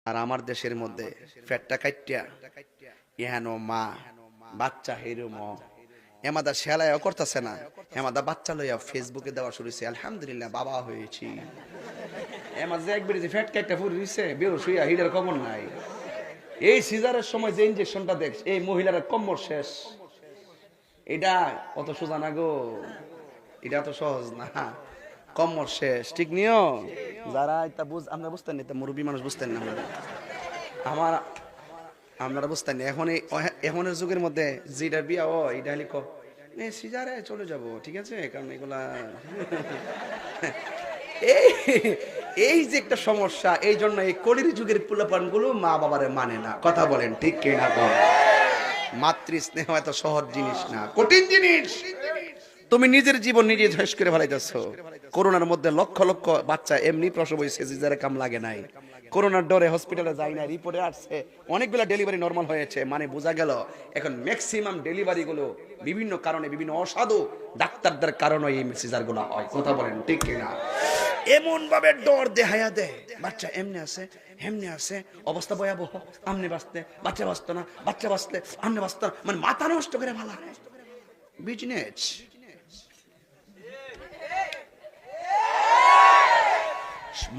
আর আমার দেশের মধ্যে ফ্যাটটা কাইটিয়া ইহানো মা বাচ্চা হেরুম এমাদা সেলাইও করতেছে না, এমাদা বাচ্চা লইয়া ফেসবুকে দেওয়া শুরু হয়েছে, আলহামদুলিল্লাহ বাবা হয়েছি। এমার যে একবারে যে ফ্যাট কাইটটা ফুরি হইছে বেরোস হইয়া হিডার খবর নাই। এই সিজারের সময় যে ইনজেকশনটা দেখ এই মহিলার কম্মর শেষ। এটা অত সোজা না গো, এটা তো সহজ না, কম্মর শেষ। ঠিক নিও যারা এটা আমরা বুঝতেন না, এটা মুরব্বী মানুষ বুঝতেন না, আমার আপনারা বুঝতেন না। এখনের যুগের মধ্যে যেটা বিয়া ও এটা হলে সিজারে চলে যাব, ঠিক আছে, কারণ এগুলা এই এই যে একটা সমস্যা, এই জন্য এই কলির যুগের পোলাপান গুলো মা বাবারে মানে না। কথা বলেন ঠিক কিনা? মাতৃ স্নেহ এত সহজ জিনিস না, কঠিন জিনিস। তুমি নিজের জীবন নিজে ধ্বংস করে ফেলাইতেছ। করোনার মধ্যে লক্ষ লক্ষ বাচ্চা এমনি প্রসব হয়েছে, সিজারে কাম লাগে নাই। করোনার ডরে হসপিটালে যায় না, রিপোর্টে আসছে অনেকগুলো ডেলিভারি নরমাল হয়েছে। মানে বোঝা গেল এখন ম্যাক্সিমাম ডেলিভারি গুলো বিভিন্ন কারণে, বিভিন্ন অসাধু ডাক্তারদের কারণে এই সিজার গুলো হয়। কথা বলেন ঠিক কিনা? এমন ভাবে ডর দেখায়া দেয়, বাচ্চা এমনি আছে হেমনি আছে, অবস্থা ভয়াবহ, আমনে বাঁচতে বাচ্চা বাঁচতো না, বাচ্চা বাঁচতে আমনে বাঁচতো না, মানে মাথা নষ্ট করে ভালো বিজনেস।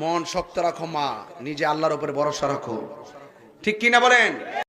মন শক্ত রাখো মা, নিজে আল্লাহর উপরে ভরসা রাখো। ঠিক কিনা বলেন?